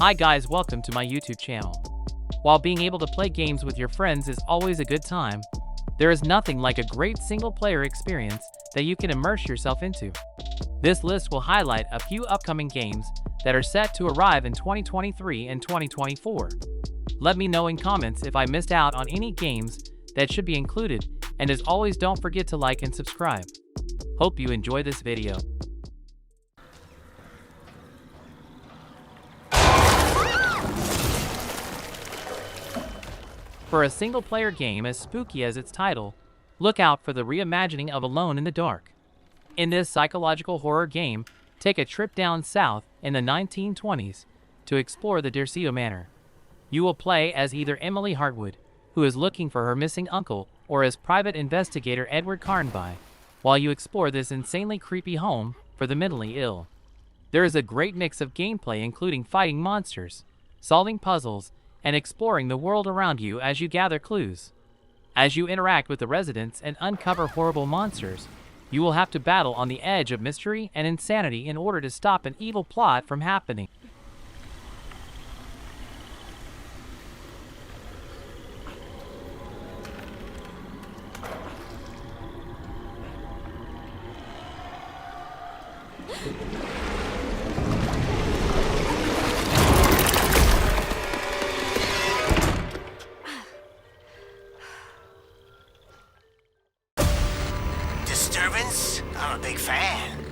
Hi guys, welcome to my YouTube channel. While being able to play games with your friends is always a good time, there is nothing like a great single-player experience that you can immerse yourself into. This list will highlight a few upcoming games that are set to arrive in 2023 and 2024. Let me know in comments if I missed out on any games that should be included, and as always, don't forget to like and subscribe. Hope you enjoy this video. For a single-player game as spooky as its title, look out for the reimagining of Alone in the Dark. In this psychological horror game, take a trip down south in the 1920s to explore the Derceto Manor. You will play as either Emily Hartwood, who is looking for her missing uncle, or as private investigator Edward Carnby, while you explore this insanely creepy home for the mentally ill. There is a great mix of gameplay including fighting monsters, solving puzzles, and exploring the world around you as you gather clues. As you interact with the residents and uncover horrible monsters, you will have to battle on the edge of mystery and insanity in order to stop an evil plot from happening. Disturbance? I'm a big fan.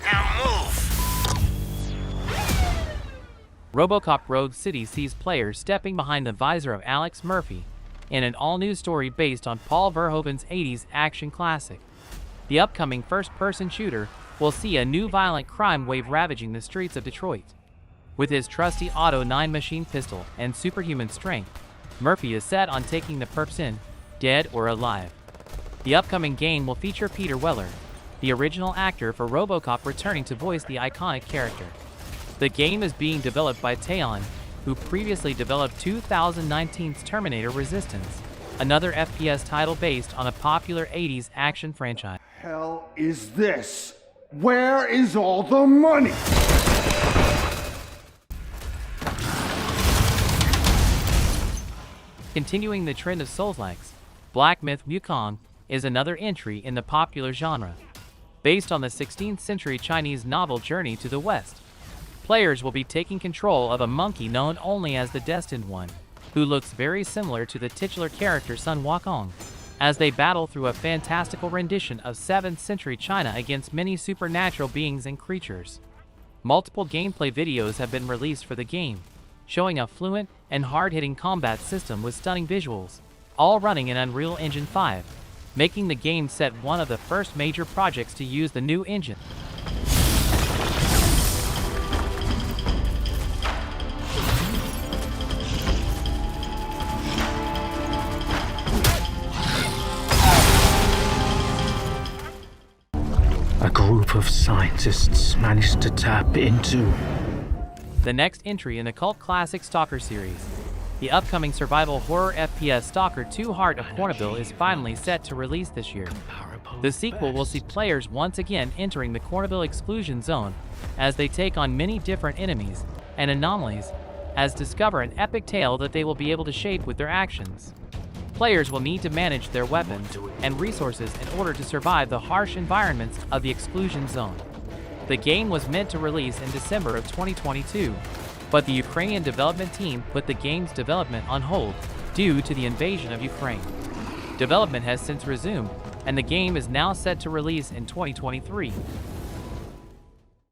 Now move! RoboCop Rogue City sees players stepping behind the visor of Alex Murphy in an all-new story based on Paul Verhoeven's 80s action classic. The upcoming first-person shooter will see a new violent crime wave ravaging the streets of Detroit. With his trusty Auto 9 machine pistol and superhuman strength, Murphy is set on taking the perps in, dead or alive. The upcoming game will feature Peter Weller, the original actor for RoboCop, returning to voice the iconic character. The game is being developed by S.T.A.L.K.E.R, who previously developed 2019's Terminator Resistance, another FPS title based on a popular 80s action franchise. Hell is this? Where is all the money? Continuing the trend of Souls-likes, Black Myth Wukong is another entry in the popular genre. Based on the 16th century Chinese novel Journey to the West, players will be taking control of a monkey known only as the Destined One, who looks very similar to the titular character Sun Wukong, as they battle through a fantastical rendition of 7th century China against many supernatural beings and creatures. Multiple gameplay videos have been released for the game, showing a fluent and hard-hitting combat system with stunning visuals, all running in Unreal Engine 5, making the game set one of the first major projects to use the new engine. A group of scientists managed to tap into The next entry in the cult classic S.T.A.L.K.E.R series. The upcoming survival horror FPS S.T.A.L.K.E.R 2 Heart of Chornobyl is finally set to release this year. The sequel will see players once again entering the Chornobyl exclusion zone as they take on many different enemies and anomalies, as discover an epic tale that they will be able to shape with their actions. Players will need to manage their weapons and resources in order to survive the harsh environments of the exclusion zone. The game was meant to release in December of 2022, but the Ukrainian development team put the game's development on hold due to the invasion of Ukraine. Development has since resumed, and the game is now set to release in 2023.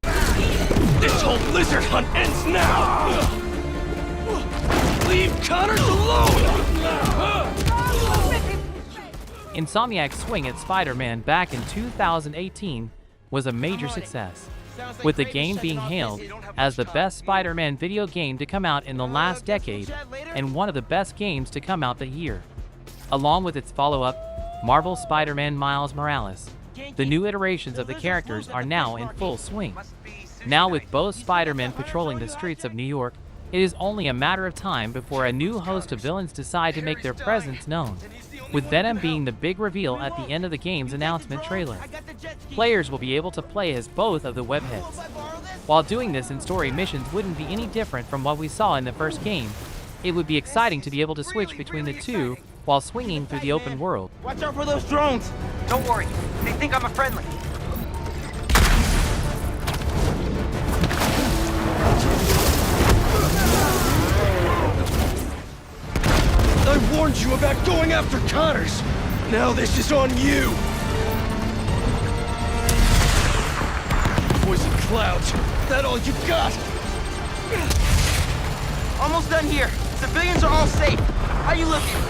This whole lizard hunt ends now! Leave Connors alone! Insomniac's swing at Spider-Man back in 2018 was a major success, with the game being hailed as the best Spider-Man video game to come out in the last decade and one of the best games to come out that year. Along with its follow-up, Marvel's Spider-Man Miles Morales, the new iterations of the characters are now in full swing. Now with both Spider-Men patrolling the streets of New York, it is only a matter of time before a new host of villains decide to make their presence known, with Venom being the big reveal at the end of the game's announcement trailer. Players will be able to play as both of the webheads. While doing this in story missions wouldn't be any different from what we saw in the first game, it would be exciting to be able to switch between the two while swinging through the open world. Watch out for those drones! Don't worry, they think I'm a friendly. I warned you about going after Connors! Now this is on you! Poison clouds, that all you got? Almost done here. Civilians are all safe. How you looking?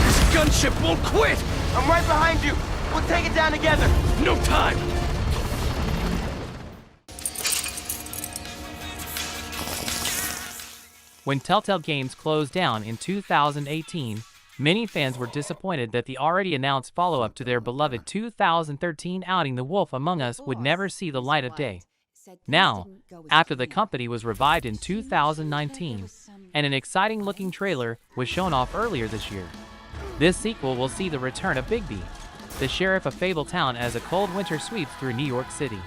This gunship won't quit! I'm right behind you. We'll take it down together. No time! When Telltale Games closed down in 2018, many fans were disappointed that the already announced follow-up to their beloved 2013 outing The Wolf Among Us would never see the light of day. Now, after the company was revived in 2019, and an exciting-looking trailer was shown off earlier this year, this sequel will see the return of Bigby, the sheriff of Fabletown, as a cold winter sweeps through New York City.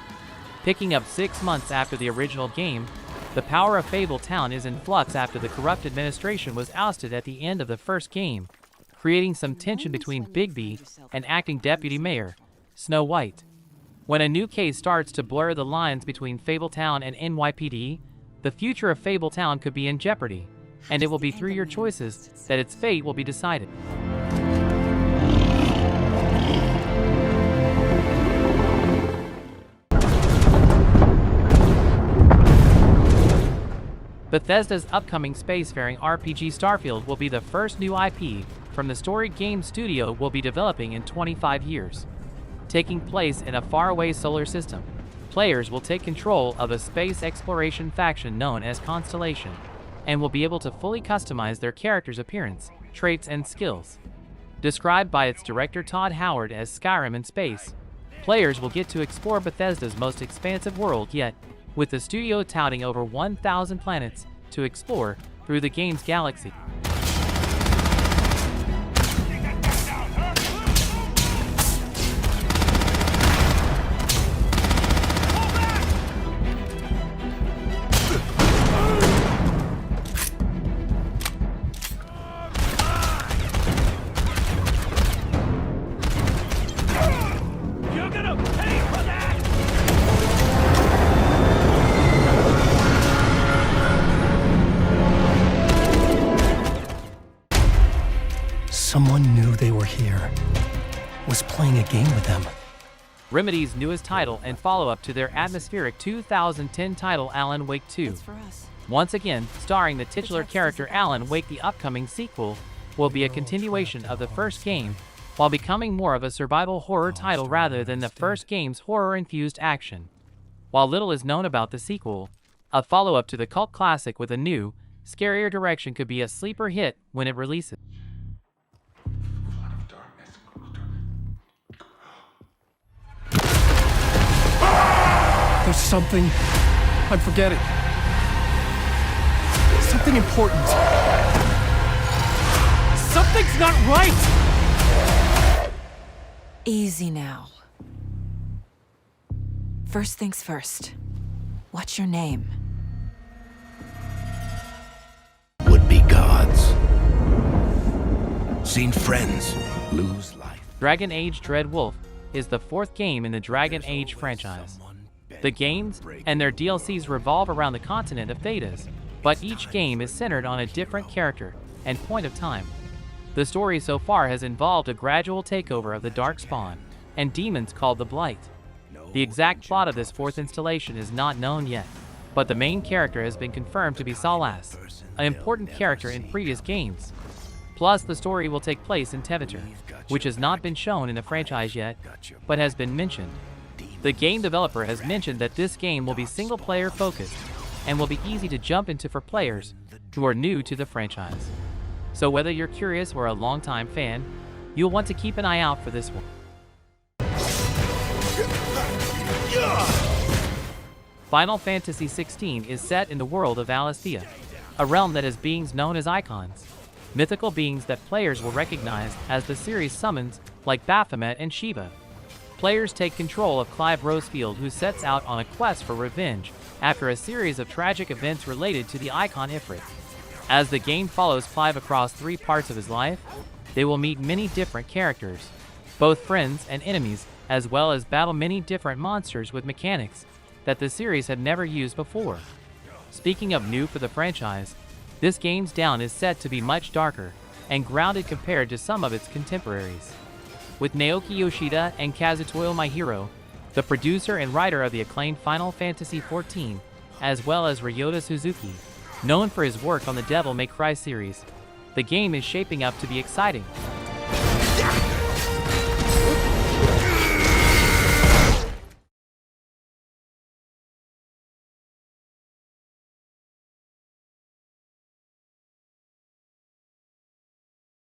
Picking up 6 months after the original game, the power of Fabletown is in flux after the corrupt administration was ousted at the end of the first game, creating some tension between Bigby and acting deputy mayor, Snow White. When a new case starts to blur the lines between Fabletown and NYPD, the future of Fabletown could be in jeopardy, and it will be through your choices that its fate will be decided. Bethesda's upcoming spacefaring RPG Starfield will be the first new IP from the storied game studio will be developing in 25 years. Taking place in a faraway solar system, players will take control of a space exploration faction known as Constellation, and will be able to fully customize their character's appearance, traits, and skills. Described by its director Todd Howard as Skyrim in space, players will get to explore Bethesda's most expansive world yet, with the studio touting over 1,000 planets to explore through the game's galaxy. You're gonna pay for that! Someone knew they were here. Was playing a game with them. Remedy's newest title and follow-up to their atmospheric 2010 title Alan Wake 2. Once again, starring the titular character Alan Wake, the upcoming sequel will be a continuation of the first game, while becoming more of a survival horror title rather than the first game's horror-infused action. While little is known about the sequel, a follow-up to the cult classic with a new, scarier direction could be a sleeper hit when it releases. There's something I'm forgetting. Something important. Something's not right! Easy now. First things first. What's your name? Would-be gods. Seen friends lose life. Dragon Age Dreadwolf is the fourth game in the Dragon Age franchise. The games and their DLCs revolve around the continent of Thedas, but each game is centered on a different character and point of time. The story so far has involved a gradual takeover of the Darkspawn and demons called the Blight. The exact plot of this fourth installation is not known yet, but the main character has been confirmed to be Salas, an important character in previous games. Plus, the story will take place in Tevitur, which has not been shown in the franchise yet, but has been mentioned. The game developer has mentioned that this game will be single-player focused and will be easy to jump into for players who are new to the franchise. So whether you're curious or a longtime fan, you'll want to keep an eye out for this one. Final Fantasy XVI is set in the world of Valisthea, a realm that has beings known as icons, mythical beings that players will recognize as the series summons like Baphomet and Shiva. players take control of Clive Rosefield, who sets out on a quest for revenge after a series of tragic events related to the icon Ifrit. As the game follows Clive across 3 parts of his life, they will meet many different characters, both friends and enemies, as well as battle many different monsters with mechanics that the series had never used before. Speaking of new for the franchise, this game's down is set to be much darker and grounded compared to some of its contemporaries. With Naoki Yoshida and Kazutoyo Maehiro, the producer and writer of the acclaimed Final Fantasy XIV, as well as Ryota Suzuki, known for his work on the Devil May Cry series, the game is shaping up to be exciting.